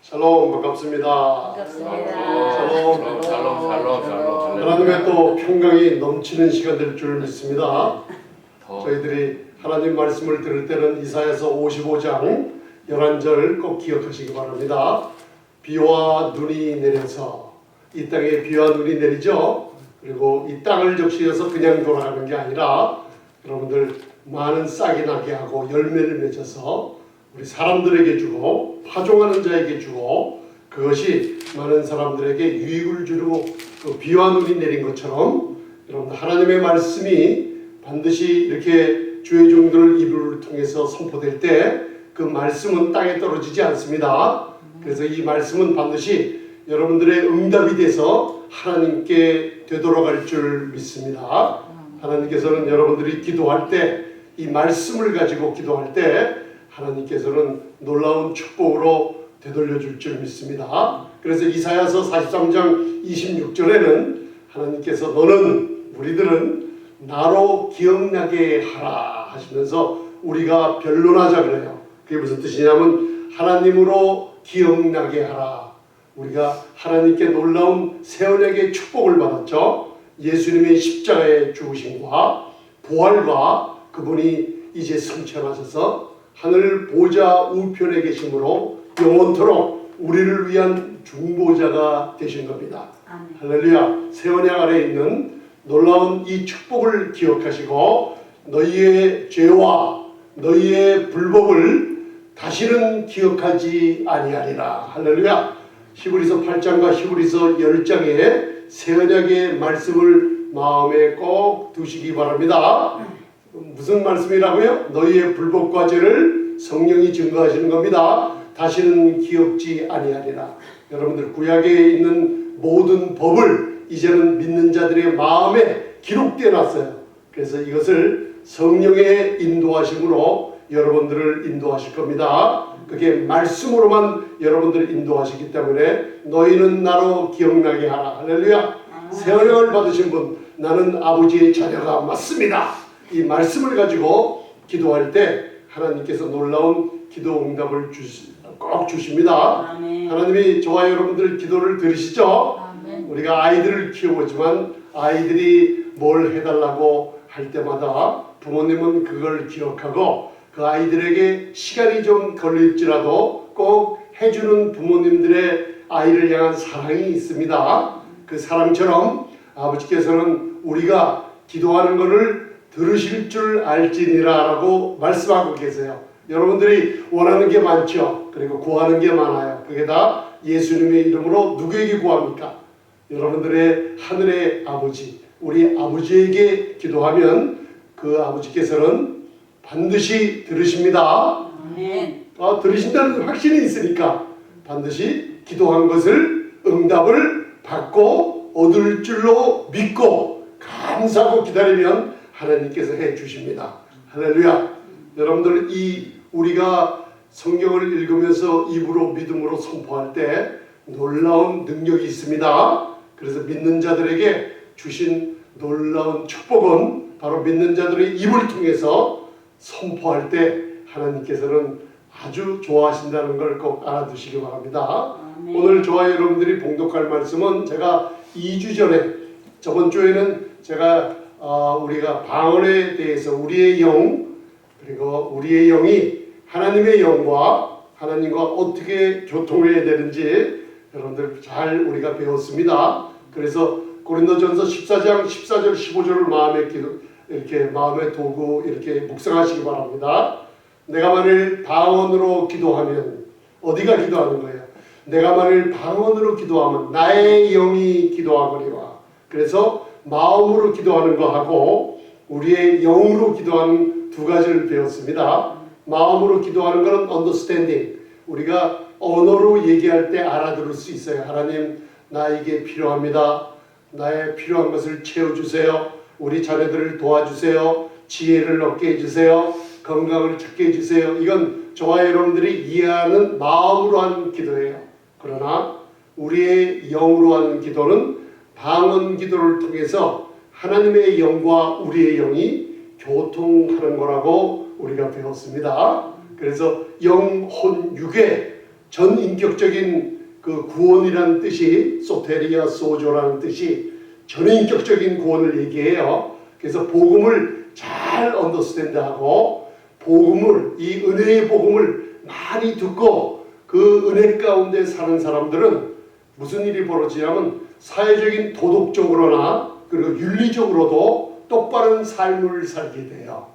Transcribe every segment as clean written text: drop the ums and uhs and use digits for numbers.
샬롬 반갑습니다. 샬롬. 하나님의 또 평강이 넘치는 시간 될 줄 믿습니다. 저희들이 하나님 말씀을 들을 때는 이사야서 55장 11절 꼭 기억하시기 바랍니다. 비와 눈이 내려서 이 땅에 비와 눈이 내리죠. 그리고 이 땅을 적시해서 그냥 돌아가는 게 아니라 여러분들 많은 싹이 나게 하고 열매를 맺어서 우리 사람들에게 주고 파종하는 자에게 주고 그것이 많은 사람들에게 유익을 주고 그 비와 눈이 내린 것처럼 여러분 하나님의 말씀이 반드시 이렇게 주의 종들을 입을 통해서 선포될 때 그 말씀은 땅에 떨어지지 않습니다. 그래서 이 말씀은 반드시 여러분들의 응답이 돼서 하나님께 되돌아갈 줄 믿습니다. 하나님께서는 여러분들이 기도할 때 이 말씀을 가지고 기도할 때 하나님께서는 놀라운 축복으로 되돌려 줄 줄 믿습니다. 그래서 이사야서 43장 26절에는 하나님께서 너는 우리들은 나로 기억나게 하라 하시면서 우리가 변론하자 그래요. 그게 무슨 뜻이냐면 하나님으로 기억나게 하라. 우리가 하나님께 놀라운 새 언약의 축복을 받았죠. 예수님의 십자가의 죽으심과 부활과 그분이 이제 승천하셔서 하늘 보좌 우편에 계심으로 영원토록 우리를 위한 중보자가 되신 겁니다. 아멘. 할렐루야. 새 언약 아래에 있는 놀라운 이 축복을 기억하시고 너희의 죄와 너희의 불법을 다시는 기억하지 아니하리라. 할렐루야. 히브리서 8장과 히브리서 10장의 새 언약의 말씀을 마음에 꼭 두시기 바랍니다. 무슨 말씀이라고요? 너희의 불법과 죄를 성령이 증거하시는 겁니다. 다시는 기억지 아니하리라. 여러분들 구약에 있는 모든 법을 이제는 믿는 자들의 마음에 기록되어 놨어요. 그래서 이것을 성령의 인도하심으로 여러분들을 인도하실 겁니다. 그게 말씀으로만 여러분들을 인도하시기 때문에 너희는 나로 기억나게 하라. 할렐루야. 새 언약을 받으신 분, 나는 아버지의 자녀가 맞습니다. 이 말씀을 가지고 기도할 때 하나님께서 놀라운 기도 응답을 꼭 주십니다. 아멘. 하나님이 저와 여러분들 기도를 들으시죠? 아멘. 우리가 아이들을 키워보지만 아이들이 뭘 해달라고 할 때마다 부모님은 그걸 기억하고 그 아이들에게 시간이 좀 걸릴지라도 꼭 해주는 부모님들의 아이를 향한 사랑이 있습니다. 그 사랑처럼 아버지께서는 우리가 기도하는 것을 들으실 줄 알지니라 라고 말씀하고 계세요. 여러분들이 원하는 게 많죠. 그리고 구하는 게 많아요. 그게 다 예수님의 이름으로 누구에게 구합니까? 여러분들의 하늘의 아버지, 우리 아버지에게 기도하면 그 아버지께서는 반드시 들으십니다. 아멘. 들으신다는 확신이 있으니까 반드시 기도한 것을 응답을 받고 얻을 줄로 믿고 감사하고 기다리면 하나님께서 해 주십니다. 할렐루야. 여러분들 우리가 성경을 읽으면서 입으로 믿음으로 선포할 때 놀라운 능력이 있습니다. 그래서 믿는 자들에게 주신 놀라운 축복은 바로 믿는 자들의 입을 통해서 선포할 때 하나님께서는 아주 좋아하신다는 걸 꼭 알아두시기 바랍니다. 아멘. 오늘 저와 여러분들이 봉독할 말씀은 제가 2주 전에 저번 주에는 제가 우리가 방언에 대해서 우리의 영 그리고 우리의 영이 하나님의 영과 하나님과 어떻게 교통해야 되는지 여러분들 잘 우리가 배웠습니다. 그래서 고린도전서 14장 14절 15절을 이렇게 마음에 두고 이렇게 묵상하시기 바랍니다. 내가 만일 방언으로 기도하면 어디가 기도하는 거예요? 내가 만일 방언으로 기도하면 나의 영이 기도하거니와. 그래서 마음으로 기도하는 거하고 우리의 영으로 기도하는 두 가지를 배웠습니다. 마음으로 기도하는 것은 understanding. 우리가 언어로 얘기할 때 알아들을 수 있어요. 하나님 나에게 필요합니다. 나의 필요한 것을 채워주세요. 우리 자녀들을 도와주세요. 지혜를 얻게 해주세요. 건강을 찾게 해주세요. 이건 저와 여러분들이 이해하는 마음으로 하는 기도예요. 그러나 우리의 영으로 하는 기도는 방언 기도를 통해서 하나님의 영과 우리의 영이 교통하는 거라고 우리가 배웠습니다. 그래서 영, 혼, 육의 전인격적인 그 구원이라는 뜻이 소테리아 소조라는 뜻이 전인격적인 구원을 얘기해요. 그래서 복음을 잘 언더스탠드하고 복음을 이 은혜의 복음을 많이 듣고 그 은혜 가운데 사는 사람들은 무슨 일이 벌어지냐면 사회적인 도덕적으로나 그리고 윤리적으로도 똑바른 삶을 살게 돼요.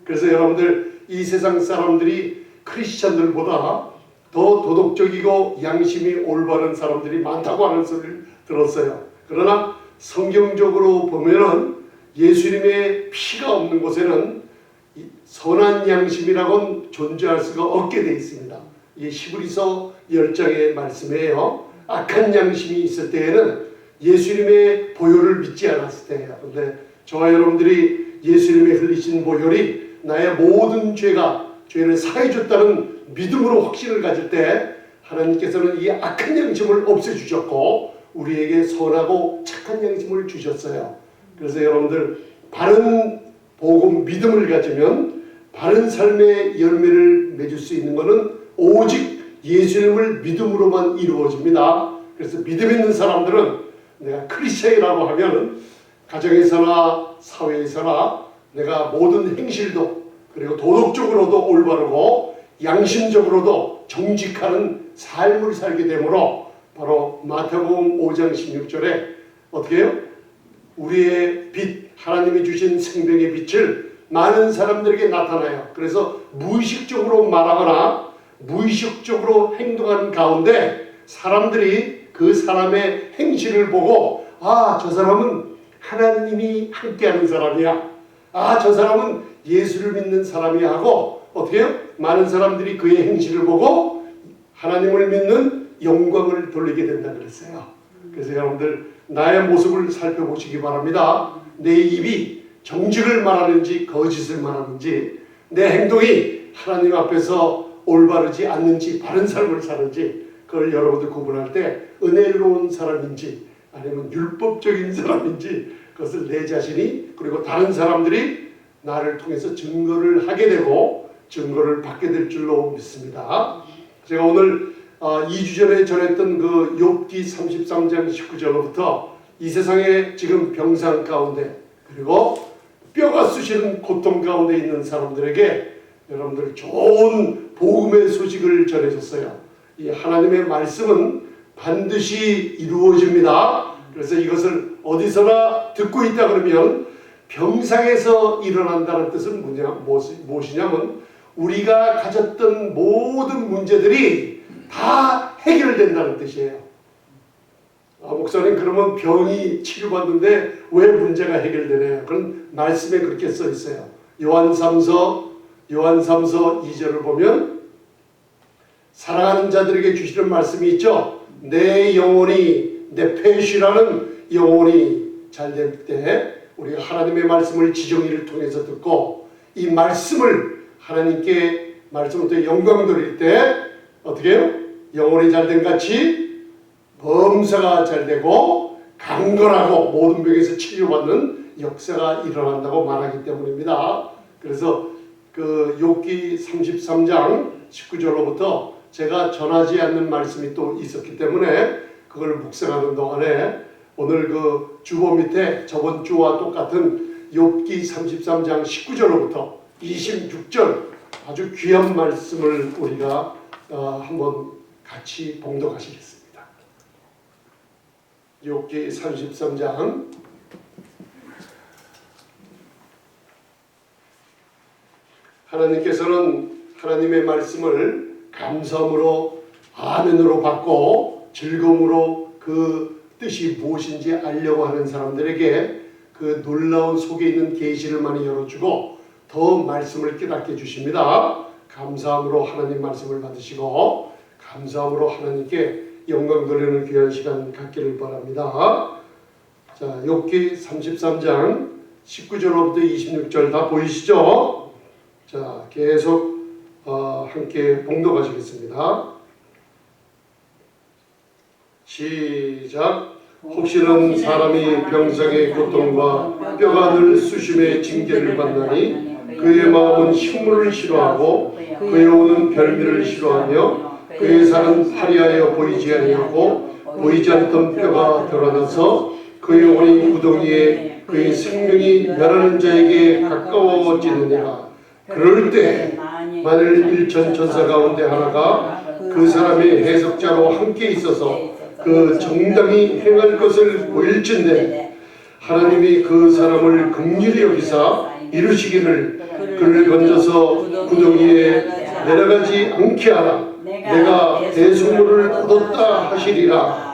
그래서 여러분들 이 세상 사람들이 크리스찬들보다 더 도덕적이고 양심이 올바른 사람들이 많다고 하는 소리를 들었어요. 그러나 성경적으로 보면은 예수님의 피가 없는 곳에는 선한 양심이라고는 존재할 수가 없게 되어 있습니다. 이게 히브리서 10장의 말씀이에요. 악한 양심이 있을 때에는 예수님의 보혈을 믿지 않았을 때예요. 그런데 저와 여러분들이 예수님의 흘리신 보혈이 나의 모든 죄를 사해줬다는 믿음으로 확신을 가질 때 하나님께서는 이 악한 양심을 없애주셨고 우리에게 선하고 착한 양심을 주셨어요. 그래서 여러분들 바른 복음 믿음을 가지면 바른 삶의 열매를 맺을 수 있는 것은 오직 예수님을 믿음으로만 이루어집니다. 그래서 믿음 있는 사람들은 내가 크리스천이라고 하면 가정에서나 사회에서나 내가 모든 행실도 그리고 도덕적으로도 올바르고 양심적으로도 정직하는 삶을 살게 되므로 바로 마태복음 5장 16절에 어떻게 해요? 우리의 빛, 하나님이 주신 생명의 빛을 많은 사람들에게 나타나요. 그래서 무의식적으로 말하거나 무의식적으로 행동하는 가운데 사람들이 그 사람의 행실을 보고 아, 저 사람은 하나님이 함께하는 사람이야. 아, 저 사람은 예수를 믿는 사람이야 하고 어떻게 해요? 많은 사람들이 그의 행실을 보고 하나님을 믿는 영광을 돌리게 된다 그랬어요. 그래서 여러분들 나의 모습을 살펴보시기 바랍니다. 내 입이 정직을 말하는지 거짓을 말하는지 내 행동이 하나님 앞에서 올바르지 않는지 바른 삶을 사는지 그걸 여러분들 구분할 때 은혜로운 사람인지 아니면 율법적인 사람인지 그것을 내 자신이 그리고 다른 사람들이 나를 통해서 증거를 하게 되고 증거를 받게 될 줄로 믿습니다. 제가 오늘 2주 전에 전했던 그 욥기 33장 19절로부터 이 세상에 지금 병상 가운데 그리고 뼈가 쑤시는 고통 가운데 있는 사람들에게 여러분들 좋은 복음의 소식을 전해줬어요. 이 하나님의 말씀은 반드시 이루어집니다. 그래서 이것을 어디서나 듣고 있다 그러면 병상에서 일어난다는 뜻은 무엇이냐면 우리가 가졌던 모든 문제들이 다 해결된다는 뜻이에요. 목사님 그러면 병이 치료받는데 왜 문제가 해결되나요? 그런 말씀에 그렇게 써 있어요. 요한3서 2절을 보면 사랑하는 자들에게 주시는 말씀이 있죠. 내 영혼이 내 폐쉬라는 영혼이 잘 될 때 우리가 하나님의 말씀을 지정의를 통해서 듣고 이 말씀을 하나님께 말씀을 또 영광 돌릴 때 어떻게 해요? 영혼이 잘된 같이 범사가 잘되고 강건하고 모든 병에서 치료받는 역사가 일어난다고 말하기 때문입니다. 그래서 그 욥기 33장 19절로부터 제가 전하지 않는 말씀이 또 있었기 때문에 그걸 묵상하는 동안에 오늘 그 주보 밑에 저번 주와 똑같은 욥기 33장 19절로부터 26절 아주 귀한 말씀을 우리가 한번 같이 봉독하시겠습니다. 욥기 33장 하나님께서는 하나님의 말씀을 감사함으로 아멘으로 받고 즐거움으로 그 뜻이 무엇인지 알려고 하는 사람들에게 그 놀라운 속에 있는 계시를 많이 열어주고 더 말씀을 깨닫게 해주십니다. 감사함으로 하나님 말씀을 받으시고 감사함으로 하나님께 영광 돌리는 귀한 시간 갖기를 바랍니다. 자, 욥기 33장 19절로부터 26절 다 보이시죠? 자, 계속 함께 봉독하시겠습니다. 시작. 혹시는 사람이 병상의 고통과 뼈가 늘 수심의 징계를 받나니 그의 마음은 식물을 싫어하고 그의 오는 별미를 싫어하며 그의 살은 파리하여 보이지 아니하고 보이지 않던 뼈가 드러나서 그의 영혼이 구덩이에 그의 생명이 멸하는 자에게 가까워지느니라. 그럴 때 만일 일천 천사 가운데 하나가 그 사람의 해석자로 함께 있어서 그 정당히 행할 것을 보일진대 하나님이 그 사람을 긍휼히 여기사 이루시기를 그를 건져서 구덩이에 내려가지 않게 하라. 내가 대속물을 얻었다 하시리라.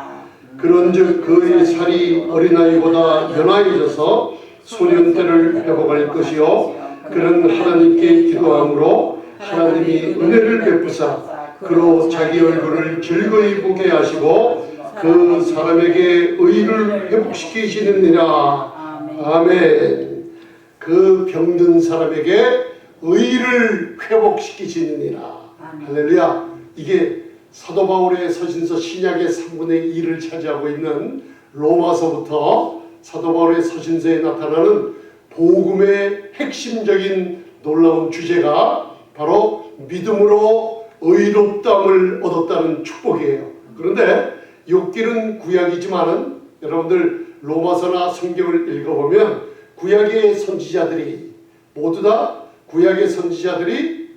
그런즉 그의 살이 어린아이보다 연하여져서 소년 때를 회복할 것이요 그는 하나님께 기도함으로 하나님이 은혜를 베푸사 그로 자기 얼굴을 즐거이 보게 하시고 그 사람에게 의를 회복시키시느니라. 아멘. 그 병든 사람에게 의를 회복시키시느니라. 할렐루야. 이게 사도 바울의 서신서 신약의 3분의 2를 차지하고 있는 로마서부터 사도 바울의 서신서에 나타나는 복음의 핵심적인 놀라운 주제가 바로 믿음으로 의롭다함을 얻었다는 축복이에요. 그런데 욥기는 구약이지만은 여러분들 로마서나 성경을 읽어보면 구약의 선지자들이 모두 다 구약의 선지자들이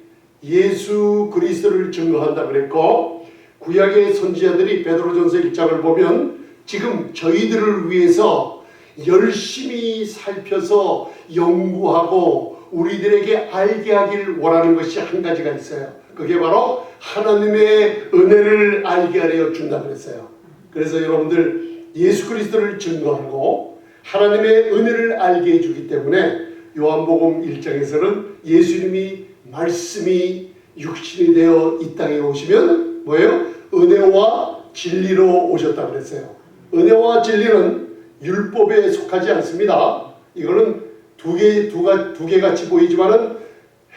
예수 그리스도를 증거한다 그랬고 구약의 선지자들이 베드로전서 1장을 보면 지금 저희들을 위해서 열심히 살펴서 연구하고 우리들에게 알게 하길 원하는 것이 한 가지가 있어요. 그게 바로 하나님의 은혜를 알게 하려 준다 그랬어요. 그래서 여러분들 예수 그리스도를 증거하고 하나님의 은혜를 알게 해주기 때문에 요한복음 1장에서는 예수님이 말씀이 육신이 되어 이 땅에 오시면 뭐예요? 은혜와 진리로 오셨다 그랬어요. 은혜와 진리는 율법에 속하지 않습니다. 이거는 두 개 같이 보이지만은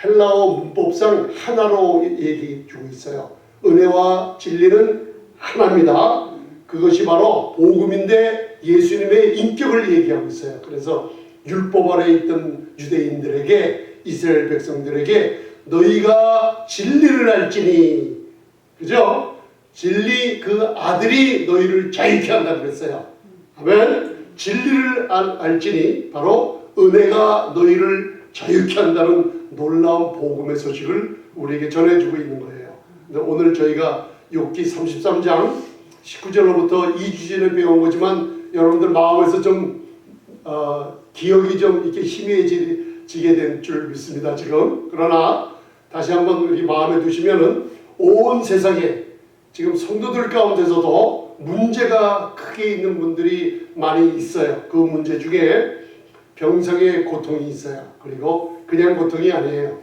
헬라어 문법상 하나로 얘기해 주고 있어요. 은혜와 진리는 하나입니다. 그것이 바로 복음인데 예수님의 인격을 얘기하고 있어요. 그래서 율법 아래 있던 유대인들에게 이스라엘 백성들에게 너희가 진리를 알지니 그죠? 진리 그 아들이 너희를 자유케 한다 그랬어요. 아멘. 진리를 알지니 바로 은혜가 너희를 자유케 한다는 놀라운 복음의 소식을 우리에게 전해주고 있는 거예요. 근데 오늘 저희가 욥기 33장 19절로부터 2주 전에 배운 거지만 여러분들 마음에서 좀 기억이 좀 이렇게 희미해지게 된 줄 믿습니다. 지금 그러나 다시 한번 우리 마음에 두시면은 온 세상에 지금 성도들 가운데서도 문제가 크게 있는 분들이 많이 있어요. 그 문제 중에 병상의 고통이 있어요. 그리고 그냥 고통이 아니에요.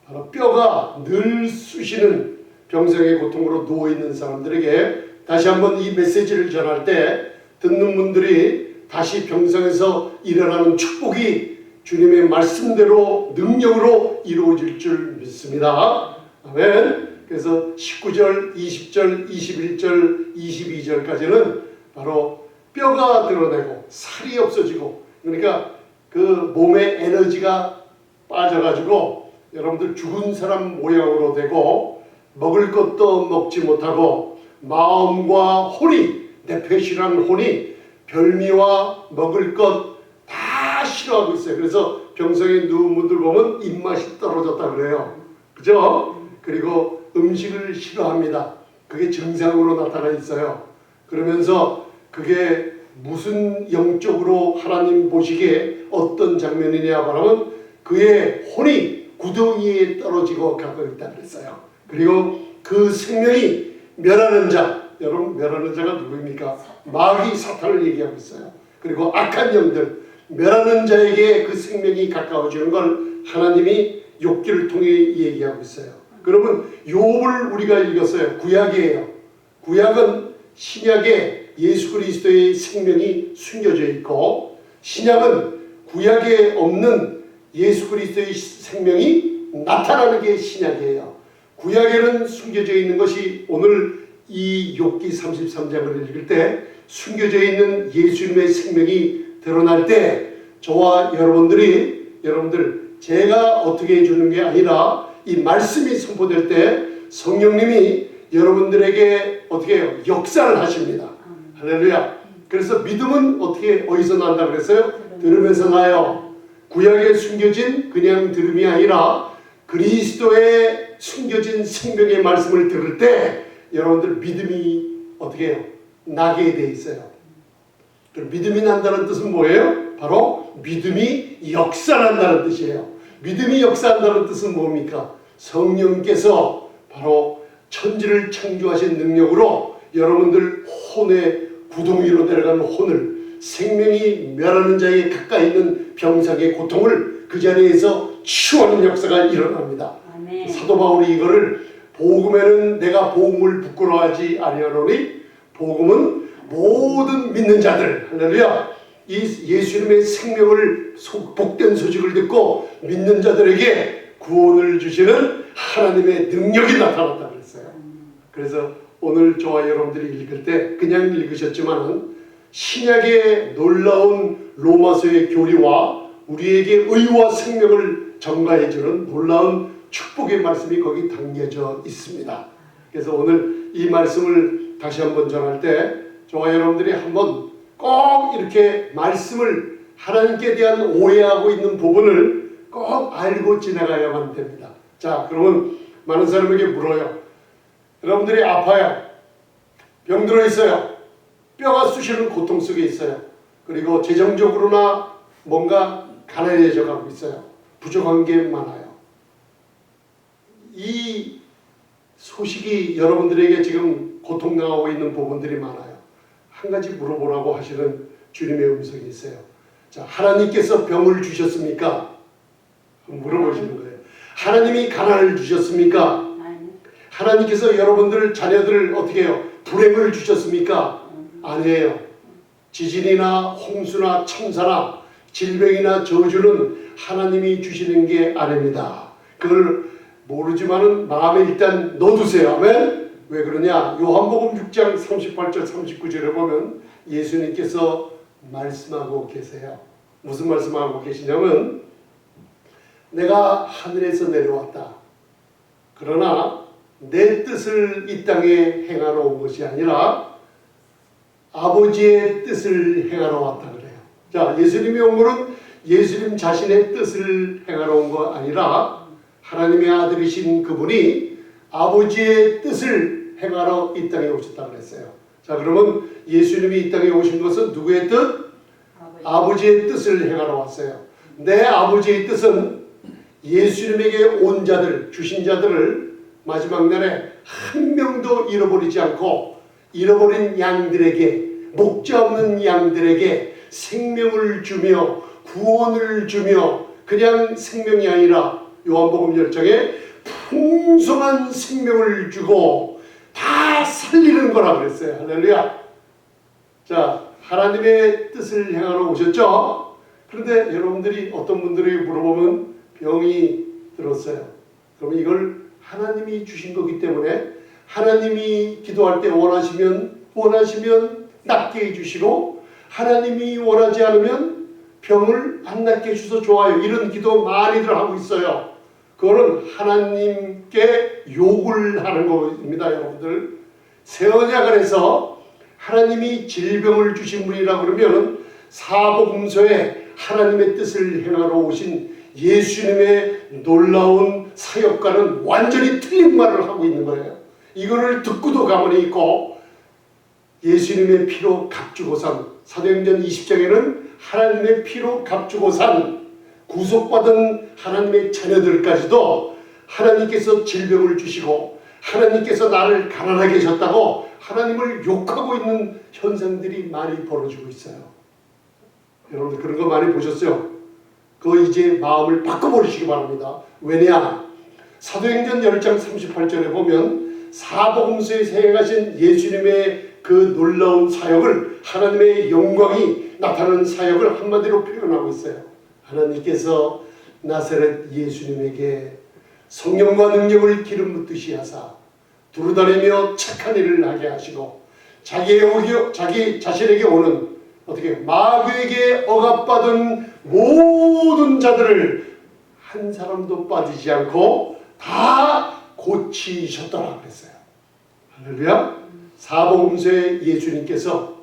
바로 뼈가 늘 쑤시는 병상의 고통으로 누워있는 사람들에게 다시 한번 이 메시지를 전할 때 듣는 분들이 다시 병상에서 일어나는 축복이 주님의 말씀대로 능력으로 이루어질 줄 믿습니다. 아멘. 그래서 19절, 20절, 21절, 22절까지는 바로 뼈가 드러내고 살이 없어지고 그러니까 그 몸의 에너지가 빠져가지고 여러분들 죽은 사람 모양으로 되고 먹을 것도 먹지 못하고 마음과 혼이 네페시라는 혼이 별미와 먹을 것 다 싫어하고 있어요. 그래서 병상에 누운 분들 보면 입맛이 떨어졌다 그래요. 그죠? 그리고 음식을 싫어합니다. 그게 증상으로 나타나 있어요. 그러면서 그게 무슨 영적으로 하나님 보시기에 어떤 장면이냐 말하면 그의 혼이 구덩이에 떨어지고 가고 있다 그랬어요. 그리고 그 생명이 멸하는 자, 여러분 멸하는 자가 누구입니까? 마귀 사탄을 얘기하고 있어요. 그리고 악한 영들, 멸하는 자에게 그 생명이 가까워지는 걸 하나님이 욥기를 통해 얘기하고 있어요. 그러면 욥을 우리가 읽었어요. 구약이에요. 구약은 신약에 예수 그리스도의 생명이 숨겨져 있고 신약은 구약에 없는 예수 그리스도의 생명이 나타나는 게 신약이에요. 구약에는 숨겨져 있는 것이 오늘 이 욥기 33장을 읽을 때 숨겨져 있는 예수님의 생명이 드러날 때 저와 여러분들 제가 어떻게 해주는 게 아니라 이 말씀이 선포될 때 성령님이 여러분들에게 어떻게 해요? 역사를 하십니다. 할렐루야. 그래서 믿음은 어디서 난다 그랬어요? 들음에서 나요. 구약에 숨겨진 그냥 들음이 아니라 그리스도의 숨겨진 생명의 말씀을 들을 때 여러분들 믿음이 어떻게 해요? 나게 돼 있어요. 믿음이 난다는 뜻은 뭐예요? 바로 믿음이 역사한다는 뜻이에요. 믿음이 역사한다는 뜻은 뭡니까? 성령께서 바로 천지를 창조하신 능력으로 여러분들 혼의 구덩이로 내려가는 혼을, 생명이 멸하는 자에게 가까이 있는 병상의 고통을 그 자리에서 치유하는 역사가 일어납니다. 아멘. 사도 바울이 이거를 복음에는 내가 복음을 부끄러워하지 아니하노니 복음은 모든 믿는 자들, 할렐루야, 이 예수님의 생명을 복된 소식을 듣고 믿는 자들에게 구원을 주시는 하나님의 능력이 나타났다 그랬어요. 그래서 오늘 저와 여러분들이 읽을 때 그냥 읽으셨지만 신약의 놀라운 로마서의 교리와 우리에게 의와 생명을 전가해주는 놀라운 축복의 말씀이 거기 담겨져 있습니다. 그래서 오늘 이 말씀을 다시 한번 전할 때 저와 여러분들이 한번 꼭 이렇게 말씀을 하나님께 대한 오해하고 있는 부분을 꼭 알고 지나가야만 됩니다. 자, 그러면 많은 사람에게 물어요. 여러분들이 아파요. 병들어 있어요. 뼈가 쑤시는 고통 속에 있어요. 그리고 재정적으로나 뭔가 가난해져 가고 있어요. 부족한 게 많아요. 이 소식이 여러분들에게 지금 고통당하고 있는 부분들이 많아요. 한 가지 물어보라고 하시는 주님의 음성이 있어요. 자, 하나님께서 병을 주셨습니까? 물어보시는 거예요. 하나님이 가난을 주셨습니까? 하나님께서 여러분들 자녀들을 어떻게 해요? 불행을 주셨습니까? 아니에요. 지진이나 홍수나 참사나 질병이나 저주는 하나님이 주시는 게 아닙니다. 그걸 모르지만은 마음에 일단 넣어두세요. 아멘? 왜 그러냐? 요한복음 6장 38절 39절에 보면 예수님께서 말씀하고 계세요. 무슨 말씀하고 계시냐면 내가 하늘에서 내려왔다. 그러나 내 뜻을 이 땅에 행하러 온 것이 아니라 아버지의 뜻을 행하러 왔다 그래요. 자, 예수님이 온 것은 예수님 자신의 뜻을 행하러 온 거 아니라 하나님의 아들이신 그분이 아버지의 뜻을 행하러 이 땅에 오셨다 그랬어요. 자, 그러면 예수님이 이 땅에 오신 것은 누구의 뜻? 아버지의 뜻을 행하러 왔어요. 내 아버지의 뜻은 예수님에게 온 자들, 주신 자들을 마지막 날에 한 명도 잃어버리지 않고 잃어버린 양들에게, 목자 없는 양들에게 생명을 주며 구원을 주며 그냥 생명이 아니라 요한복음 10장에 풍성한 생명을 주고 다 살리는 거라 그랬어요. 할렐루야. 자, 하나님의 뜻을 행하러 오셨죠? 그런데 여러분들이 어떤 분들이 물어보면 병이 들었어요. 그럼 이걸 하나님이 주신 거기 때문에 하나님이 기도할 때 원하시면 낫게 해주시고 하나님이 원하지 않으면 병을 안 낫게 해주셔서 좋아요. 이런 기도 많이들 하고 있어요. 그거는 하나님께 욕을 하는 겁니다. 여러분들 새언약안에서 하나님이 질병을 주신 분이라 그러면 사복음서에 하나님의 뜻을 행하러 오신 예수님의 놀라운 사역과는 완전히 틀린 말을 하고 있는 거예요. 이거를 듣고도 가만히 있고 예수님의 피로 값주고 산 사도행전 20장에는 하나님의 피로 값주고 산 구속받은 하나님의 자녀들까지도 하나님께서 질병을 주시고 하나님께서 나를 가난하게 하셨다고 하나님을 욕하고 있는 현상들이 많이 벌어지고 있어요. 여러분들 그런 거 많이 보셨어요? 그거 이제 마음을 바꿔버리시기 바랍니다. 왜냐? 사도행전 10장 38절에 보면 사복음서에 사용하신 예수님의 그 놀라운 사역을 하나님의 영광이 나타나는 사역을 한마디로 표현하고 있어요. 하나님께서 나사렛 예수님에게 성령과 능력을 기름 붓듯이 하사 두루다니며 착한 일을 하게 하시고 자기 자신에게 오는 어떻게 마귀에게 억압받은 모든 자들을 한 사람도 빠지지 않고 다 고치셨더라 그랬어요. 할렐루야. 사복음서에 예수님께서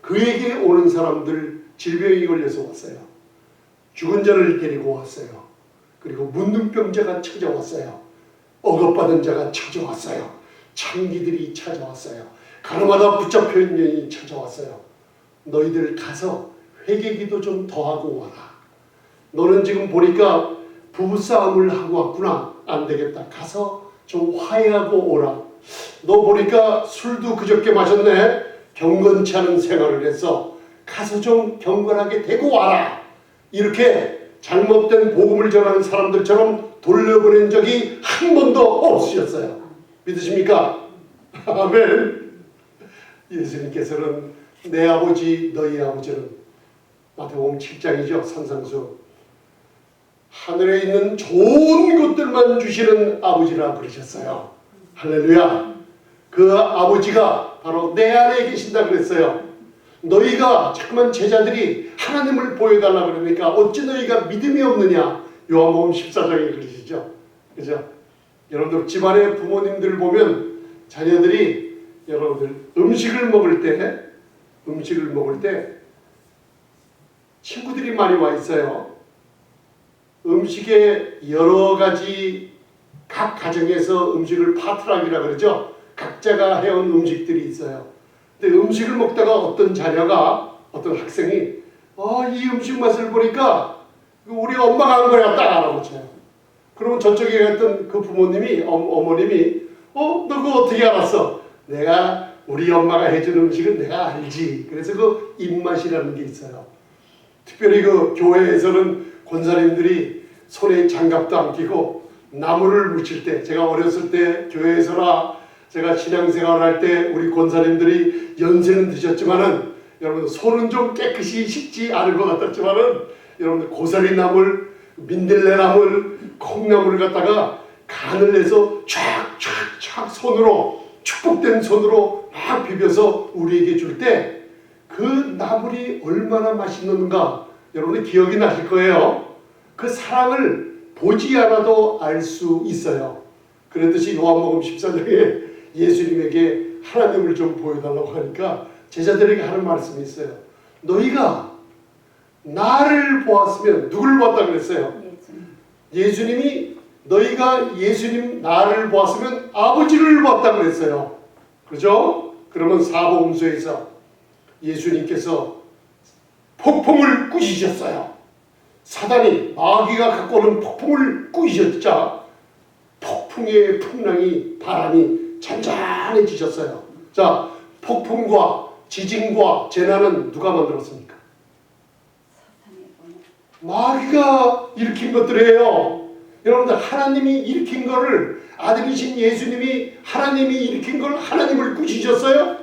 그에게 오는 사람들 질병이 걸려서 왔어요. 죽은 자를 데리고 왔어요. 그리고 문둥병자가 찾아왔어요. 억압받은 자가 찾아왔어요. 창기들이 찾아왔어요. 가늠하다 붙잡혀 있는 년이 찾아왔어요. 너희들 가서 회개기도 좀 더 하고 와라. 너는 지금 보니까 부부싸움을 하고 왔구나. 안 되겠다. 가서 좀 화해하고 오라. 너 보니까 술도 그저께 마셨네. 경건치 않은 생활을 해서 가서 좀 경건하게 되고 와라. 이렇게 잘못된 복음을 전하는 사람들처럼 돌려보낸 적이 한 번도 없으셨어요. 믿으십니까? 아멘. 예수님께서는 내 아버지 너희 아버지는 마태복음 7장이죠. 산상수 하늘에 있는 좋은 것들만 주시는 아버지라 그러셨어요. 할렐루야. 그 아버지가 바로 내 안에 계신다 그랬어요. 너희가 자꾸만 제자들이 하나님을 보여달라 그러니까 어찌 너희가 믿음이 없느냐. 요한복음 14장에 그러시죠. 그죠? 여러분들 집안의 부모님들 보면 자녀들이 여러분들 음식을 먹을 때 친구들이 많이 와 있어요. 음식에 여러 가지 각 가정에서 음식을 파트락이라 그러죠. 각자가 해온 음식들이 있어요. 근데 음식을 먹다가 어떤 자녀가 어떤 학생이 이 음식 맛을 보니까 우리 엄마가 한 거야 딱 알아보죠. 그러면 저쪽에 갔던 그 부모님이 어머님이 너 그거 어떻게 알았어? 내가 우리 엄마가 해준 음식은 내가 알지. 그래서 그 입맛이라는 게 있어요. 특별히 그 교회에서는 권사님들이 손에 장갑도 안 끼고 나무를 묻힐 때, 제가 어렸을 때 교회에서나 제가 신앙생활을 할 때 우리 권사님들이 연세는 드셨지만은 여러분 손은 좀 깨끗이 씻지 않을 것 같았지만은 여러분들 고사리 나물, 민들레 나물, 콩나물을 갖다가 간을 내서 촥촥촥 손으로 축복된 손으로 막 비벼서 우리에게 줄 때 그 나물이 얼마나 맛있는가 여러분들 기억이 나실 거예요. 그 사랑을 보지 않아도 알 수 있어요. 그랬듯이 요한복음 14장에 예수님에게 하나님을 좀 보여달라고 하니까 제자들에게 하는 말씀이 있어요. 너희가 나를 보았으면 누굴 보았다 그랬어요? 예수님이 너희가 예수님 나를 보았으면 아버지를 보았다 그랬어요. 그죠? 그러면 사복음서에서 예수님께서 폭풍을 꾸짖으셨어요. 사단이 마귀가 갖고 오는 폭풍을 꾸짖었자 폭풍의 풍랑이 바람이 잔잔해지셨어요. 자, 폭풍과 지진과 재난은 누가 만들었습니까? 마귀가 일으킨 것들이에요. 여러분들 하나님이 일으킨 거를 아들이신 예수님이 하나님이 일으킨 걸 하나님을 꾸짖으셨어요?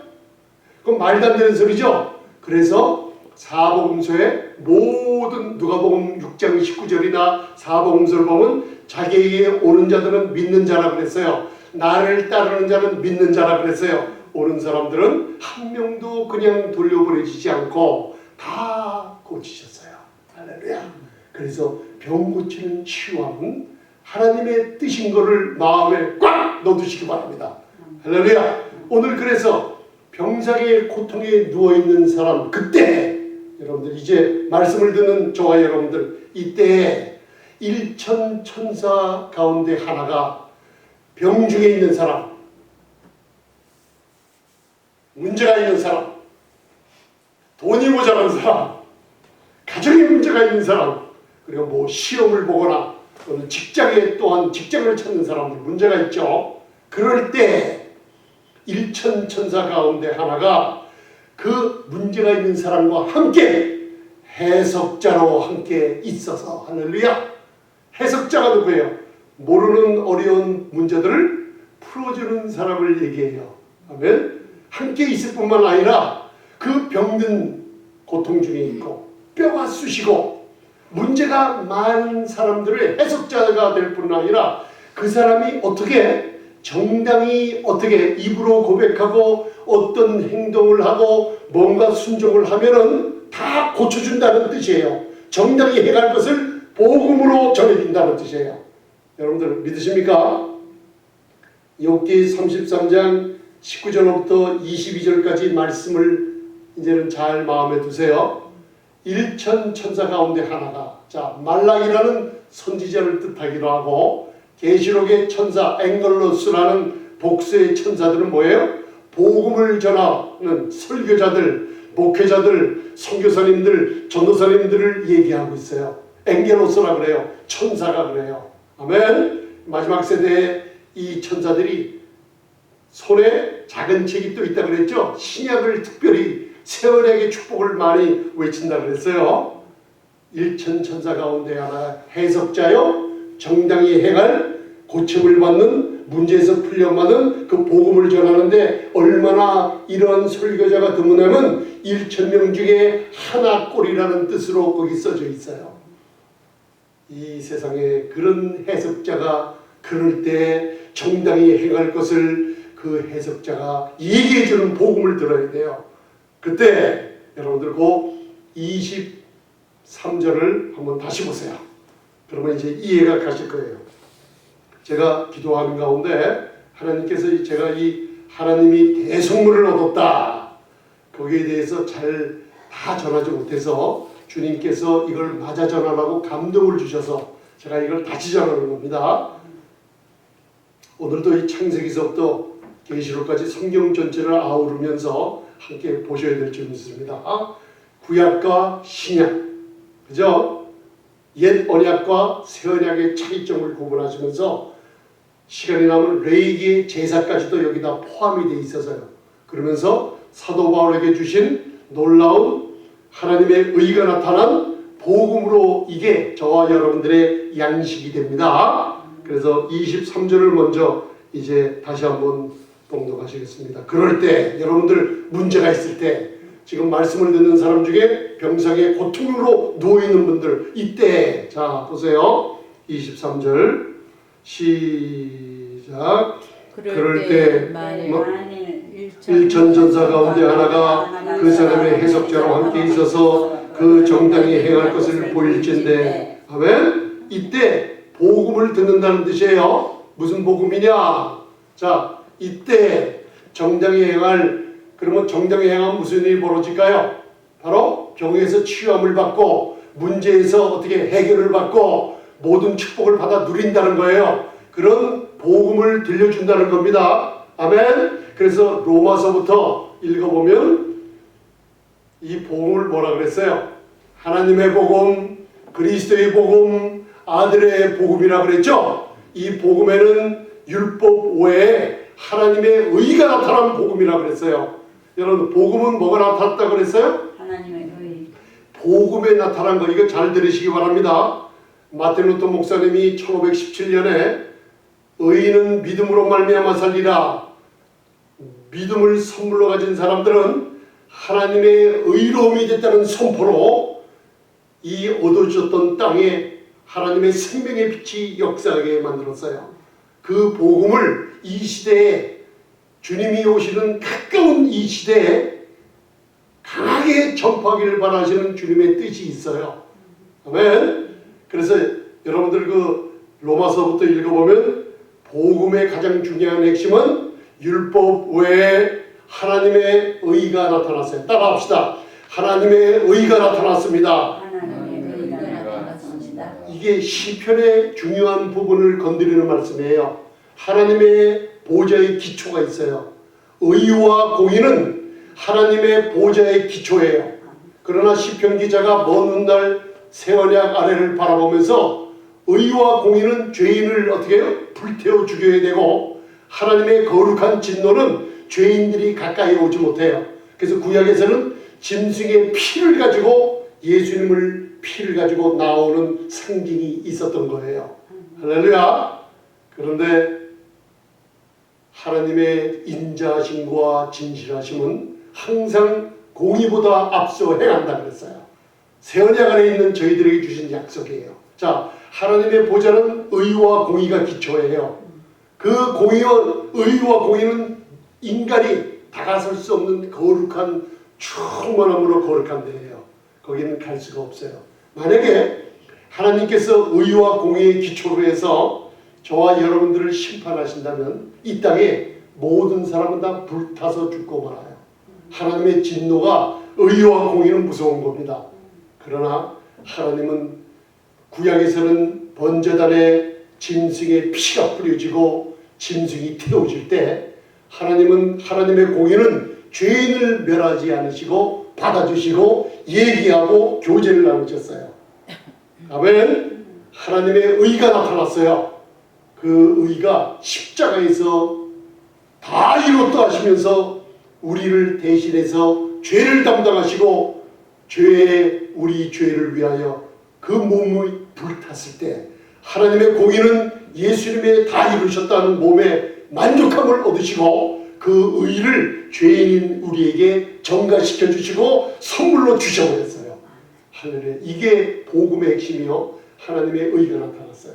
그건 말도 안 되는 소리죠. 그래서 사복음서의 모든 누가복음 6장 19절이나 사복음서를 보면 자기에게 오는 자들은 믿는 자라 그랬어요. 나를 따르는 자는 믿는 자라 그랬어요. 오는 사람들은 한 명도 그냥 돌려보내지지 않고 다 고치셨어요. 할렐루야. 그래서 병 고치는 치유함은 하나님의 뜻인 것을 마음에 꽉 넣어두시기 바랍니다. 할렐루야. 오늘 그래서 병상의 고통에 누워있는 사람 그때 여러분들 이제 말씀을 듣는 저와 여러분들 이때 일천 천사 가운데 하나가 병중에 있는 사람, 문제가 있는 사람, 돈이 모자란 사람, 가정에 문제가 있는 사람, 그리고 뭐 시험을 보거나 직장에 또한 직장을 찾는 사람들 문제가 있죠. 그럴 때 일천 천사 가운데 하나가 그 문제가 있는 사람과 함께 해석자로 함께 있어서 할렐루야. 해석자가 누구예요? 모르는 어려운 문제들을 풀어주는 사람을 얘기해요. 아멘. 함께 있을 뿐만 아니라 그 병든 고통 중에 있고 뼈가 쑤시고 문제가 많은 사람들을 해석자가 될 뿐 아니라 그 사람이 어떻게 정당히 어떻게 입으로 고백하고 어떤 행동을 하고 뭔가 순종을 하면은 다 고쳐준다는 뜻이에요. 정당히 해갈 것을 복음으로 전해준다는 뜻이에요. 여러분들 믿으십니까? 욥기 33장 19절부터 22절까지 말씀을 이제는 잘 마음에 두세요. 일천 천사 가운데 하나가, 자, 말락이라는 선지자를 뜻하기도 하고, 계시록의 천사 앵글로스라는 복수의 천사들은 뭐예요? 복음을 전하는 설교자들, 목회자들, 선교사님들, 전도사님들을 얘기하고 있어요. 앵겔로스라 그래요. 천사가 그래요. 아멘. 마지막 세대에 이 천사들이 손에 작은 책이 또 있다 그랬죠. 신약을 특별히 세원에게 축복을 많이 외친다 그랬어요. 일천 천사 가운데 하나 해석자요, 정당히 행할 고침을 받는 문제에서 풀려받는 그 복음을 전하는데 얼마나 이런 설교자가 드무냐면 1,000명 중에 하나꼴이라는 뜻으로 거기 써져 있어요. 이 세상에 그런 해석자가 그럴 때 정당히 행할 것을 그 해석자가 얘기해주는 복음을 들어야 돼요. 그때 여러분들 그 23절을 한번 다시 보세요. 그러면 이제 이해가 가실 거예요. 제가 기도하는 가운데 하나님께서 제가 이 하나님이 대성물을 얻었다, 거기에 대해서 잘 다 전하지 못해서 주님께서 이걸 맞아 전하라고 감동을 주셔서 제가 이걸 다시 전하는 겁니다. 오늘도 이 창세기서부터 계시록까지 성경 전체를 아우르면서 함께 보셔야 될 점이 있습니다. 구약과 신약, 그죠? 옛 언약과 새 언약의 차이점을 구분하시면서 시간이 나면 레위기의 제사까지도 여기다 포함이 되어 있어서요. 그러면서 사도 바울에게 주신 놀라운 하나님의 의가 나타난 복음으로 이게 저와 여러분들의 양식이 됩니다. 그래서 23절을 먼저 이제 다시 한번 봉독하시겠습니다. 그럴 때 여러분들 문제가 있을 때, 지금 말씀을 듣는 사람 중에 병상에 고통으로 누워있는 분들, 이때 자 보세요. 23절 시작. 그럴 때 일천 전사 가운데 하나가 그 사람의 해석자로 함께 있어서 그 정당히 행할 것을 보일진데, 아멘. 이때 복음을 듣는다는 뜻이에요. 무슨 복음이냐? 자, 이때 정당히 행할, 그러면 정당히 행하면 무슨 일이 벌어질까요? 바로 병에서 치유함을 받고 문제에서 어떻게 해결을 받고 모든 축복을 받아 누린다는 거예요. 그런 복음을 들려준다는 겁니다. 아멘. 그래서 로마서부터 읽어보면 이 복음을 뭐라 그랬어요? 하나님의 복음, 그리스도의 복음, 아들의 복음이라 그랬죠. 이 복음에는 율법 외에 하나님의 의가 나타난 복음이라 그랬어요. 여러분, 복음은 뭐가 나타났다 그랬어요? 하나님의 의. 복음에 나타난 거, 이거 잘 들으시기 바랍니다. 마틴 루터 목사님이 1517년에 의인은 믿음으로 말미암아 살리라, 믿음을 선물로 가진 사람들은 하나님의 의로움이 됐다는 선포로 이 얻어졌던 땅에 하나님의 생명의 빛이 역사하게 만들었어요. 그 복음을 이 시대에, 주님이 오시는 가까운 이 시대에 강하게 전파하기를 바라시는 주님의 뜻이 있어요. 아멘. 그래서 여러분들 그 로마서부터 읽어보면 복음의 가장 중요한 핵심은 율법 외에 하나님의 의가 나타났어요. 따라합시다. 하나님의 의가 나타났습니다. 하나님의 의가 나타났습니다. 이게 시편의 중요한 부분을 건드리는 말씀이에요. 하나님의 보좌의 기초가 있어요. 의와 공의는 하나님의 보좌의 기초예요. 그러나 시편 기자가 먼 훗날 새 언약 아래를 바라보면서 의와 공의는 죄인을 어떻게 해요? 불태워 죽여야 되고, 하나님의 거룩한 진노는 죄인들이 가까이 오지 못해요. 그래서 구약에서는 짐승의 피를 가지고, 예수님을 피를 가지고 나오는 상징이 있었던 거예요. 할렐루야. 그런데 하나님의 인자하심과 진실하심은 항상 공의보다 앞서 행한다 그랬어요. 새 언약 안에 있는 저희들에게 주신 약속이에요. 자, 하나님의 보좌는 의와 공의가 기초예요. 그 의와 공의는 인간이 다가설 수 없는 거룩한, 충만함으로 거룩한 데예요. 거기는 갈 수가 없어요. 만약에 하나님께서 의와 공의의 기초로 해서 저와 여러분들을 심판하신다면 이 땅에 모든 사람은 다 불타서 죽고 말아요. 하나님의 진노가 의와 공의는 무서운 겁니다. 그러나 하나님은 구약에서는 번제단에 짐승의 피가 뿌려지고 짐승이 태워질 때 하나님은 하나님의 공의는 죄인을 멸하지 않으시고 받아주시고 얘기하고 교제를 나누셨어요. 아멘. 하나님의 의가 나타났어요. 그 의가 십자가에서 다 이뤘다 하시면서 우리를 대신해서 죄를 담당하시고 우리 죄를 위하여 그 몸이 불탔을 때 하나님의 공의는 예수님의 다 이루셨다는 몸에 만족함을 얻으시고 그 의를 죄인인 우리에게 전가시켜 주시고 선물로 주셔버렸어요. 할렐루야. 이게 복음의 핵심이요 하나님의 의가 나타났어요.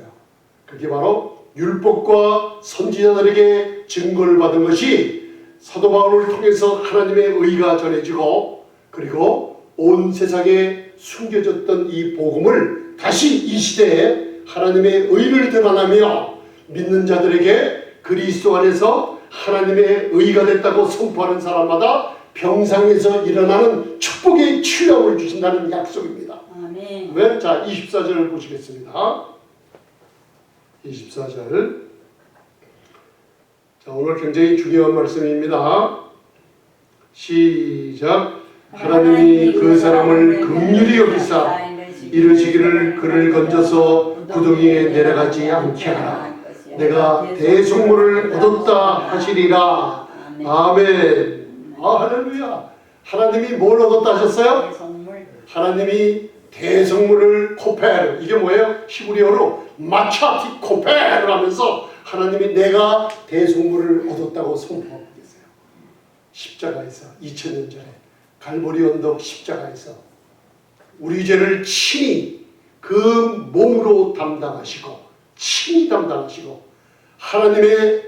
그게 바로 율법과 선지자들에게 증거를 받은 것이 사도 바울을 통해서 하나님의 의가 전해지고 그리고 온 세상에 숨겨졌던 이 복음을 다시 이 시대에 하나님의 의를 드러나며 믿는 자들에게 그리스도 안에서 하나님의 의가 됐다고 선포하는 사람마다 병상에서 일어나는 축복의 치유함을 주신다는 약속입니다. 아멘. 네? 자, 24절을 보시겠습니다. 24절. 자, 오늘 굉장히 중요한 말씀입니다. 시작. 하나님이 그 사람을 긍휼히 여기사 이르시기를 그를 건져서 구덩이에 내려가지 않게 하라. 내가 대속물을 얻었다 하시리라. 아멘. 할렐루야. 하나님이 뭘 얻었다 하셨어요? 하나님이 대속물을 코페르, 이게 뭐예요? 히브리어로 마차티 코페르 하면서 하나님이 내가 대속물을 얻었다고 선포하고 계세요. 십자가에서 2000년 전에 갈보리 언덕 십자가에서 우리 죄를 친히 그 몸으로 담당하시고 친히 담당하시고 하나님의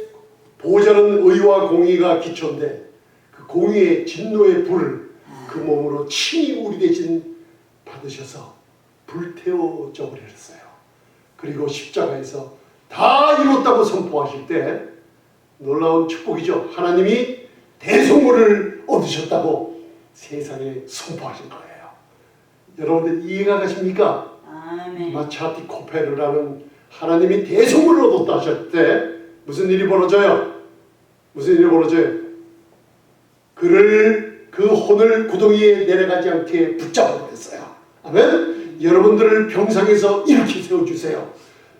보좌는 의와 공의가 기초인데 그 공의의 진노의 불을 그 몸으로 친히 우리 대신 받으셔서 불태워져 버렸어요. 그리고 십자가에서 다 이뤘다고 선포하실 때 놀라운 축복이죠. 하나님이 대속물을 얻으셨다고 세상에 선포하신 거예요. 여러분들 이해가 가십니까? 아멘. 마차티 코페르라는 하나님이 대속물을 얻었다 하셨을 때 무슨 일이 벌어져요? 무슨 일이 벌어져요? 그를 그 혼을 구덩이에 내려가지 않게 붙잡아 버렸어요. 아멘. 여러분들을 병상에서 이렇게 세워주세요.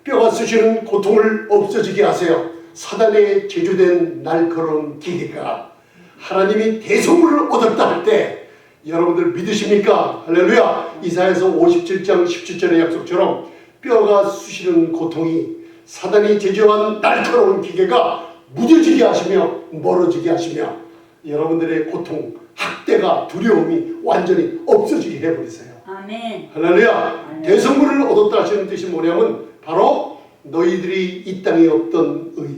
뼈가 쑤시는 고통을 없어지게 하세요. 사단에 제조된 날카로운 기계가 하나님이 대속물을 얻었다 할 때 여러분들 믿으십니까? 할렐루야. 이사야서 57장 17절의 약속처럼 뼈가 쑤시는 고통이 사단이 제조한 날카로운 기계가 무뎌지게 하시며 멀어지게 하시며 여러분들의 고통, 학대가 두려움이 완전히 없어지게 해버리세요. 아멘. 할렐루야. 대성물을 얻었다 하시는 뜻이 뭐냐면 바로 너희들이 이 땅에 없던 의,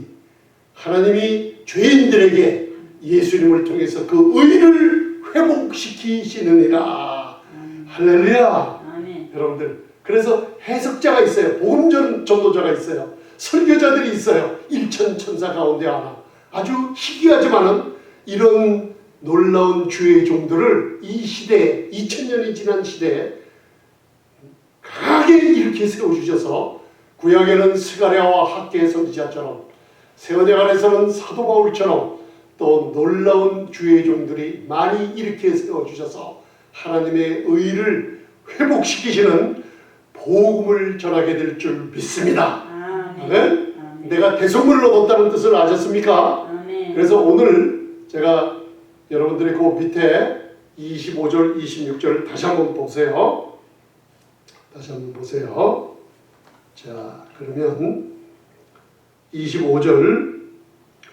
하나님이 죄인들에게 예수님을 통해서 그 의를 회복시키시느니라. 할렐루야. 아멘. 여러분들 그래서 해석자가 있어요. 복음 전도자가 있어요. 설교자들이 있어요. 일천천사 가운데 하나. 아주 희귀하지만은 이런 놀라운 주의 종들을 이 시대에 2000년이 지난 시대에 강하게 이렇게 세워주셔서 구약에는 스가랴와 학계 선지자처럼 세원야간에서는 사도 바울처럼 또 놀라운 주의 종들이 많이 이렇게 세워주셔서 하나님의 의를 회복시키시는 복음을 전하게 될 줄 믿습니다. 아멘. 내가 대속물을 얻었다는 뜻을 아셨습니까? 아멘. 그래서 오늘 제가 여러분들이 그 밑에 25절, 26절 다시 한번 보세요. 다시 한번 보세요. 자, 그러면 25절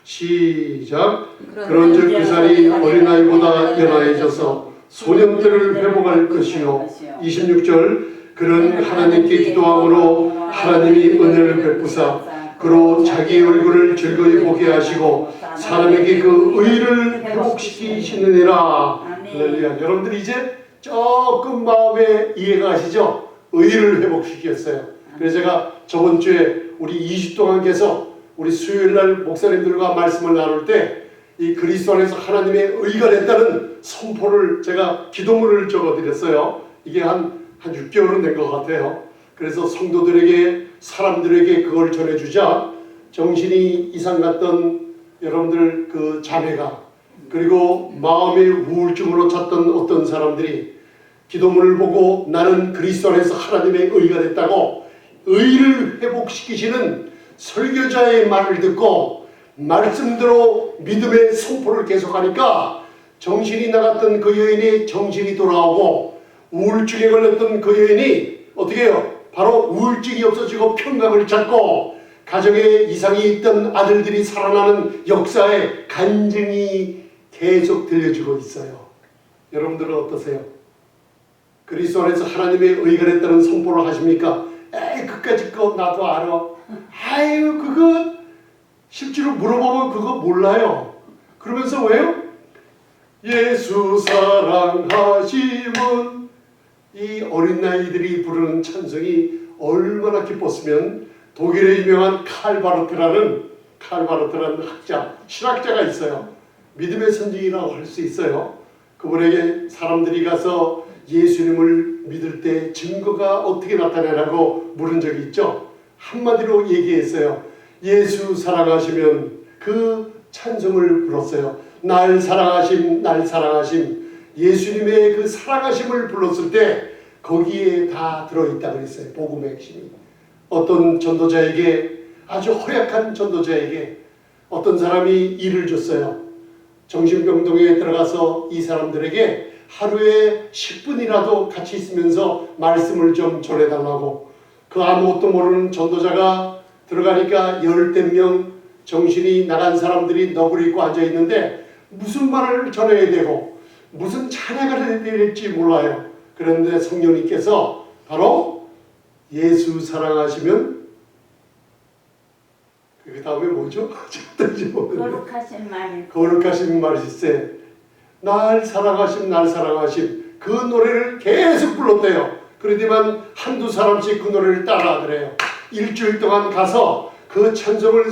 시작. 그런즉 그 살이 어린아이보다 연하해져서 소년들을 회복할 것이요. 26절 그는 하나님께 기도함으로 하나님이 은혜를 베푸사 그로 자기 얼굴을 즐거이 보게 하시고 사람에게 그 의를 회복시키시느니라. 할렐루야. 여러분들 이제 조금 마음에 이해가 가시죠? 의를 회복시켰어요. 그래서 제가 저번 주에 우리 2주 동안 계속 우리 수요일날 목사님들과 말씀을 나눌 때 이 그리스도 안에서 하나님의 의가 됐다는 선포를 제가 기도문을 적어드렸어요. 이게 한 6개월은 된 것 같아요. 그래서 성도들에게 사람들에게 그걸 전해주자 정신이 이상 갔던 여러분들 그 자매가 그리고 마음의 우울증으로 찼던 어떤 사람들이 기도문을 보고 나는 그리스도 안에서 하나님의 의가 됐다고 의를 회복시키시는 설교자의 말을 듣고 말씀대로 믿음의 선포를 계속하니까 정신이 나갔던 그 여인이 정신이 돌아오고 우울증에 걸렸던 그 여인이 어떻게 해요? 바로 우울증이 없어지고 평강을 찾고 가정에 이상이 있던 아들들이 살아나는 역사의 간증이 계속 들려지고 있어요. 여러분들은 어떠세요? 그리스도 안에서 하나님의 의가 됐다는 선포를 하십니까? 에이 그까짓 거 나도 알아. 아유 그거 실제로 물어보면 그거 몰라요. 그러면서 왜요? 예수 사랑하심은 이 어린 아이들이 부르는 찬송이 얼마나 기뻤으면 독일의 유명한 칼바르트라는 학자, 신학자가 있어요. 믿음의 선지이라고 할 수 있어요. 그분에게 사람들이 가서 예수님을 믿을 때 증거가 어떻게 나타나라고 물은 적이 있죠. 한마디로 얘기했어요. 예수 사랑하시면 그 찬송을 불렀어요. 날 사랑하심 날 사랑하심 예수님의 그 사랑하심을 불렀을 때 거기에 다 들어있다 그랬어요. 복음의 핵심이. 어떤 전도자에게 아주 허약한 전도자에게 어떤 사람이 일을 줬어요. 정신병동에 들어가서 이 사람들에게 하루에 10분이라도 같이 있으면서 말씀을 좀 전해달라고. 그 아무것도 모르는 전도자가 들어가니까 10대 명 정신이 나간 사람들이 너구리 입고 앉아있는데 무슨 말을 전해야 되고 무슨 찬양을 해야 될지 몰라요. 그런데 성령님께서 바로 예수 사랑하시면 그 다음에 뭐죠? 거룩하신 말일세. 날 사랑하심 날 사랑하심 그 노래를 계속 불렀대요. 그러더만 한두 사람씩 그 노래를 따라 하더래요. 일주일 동안 가서 그 찬송을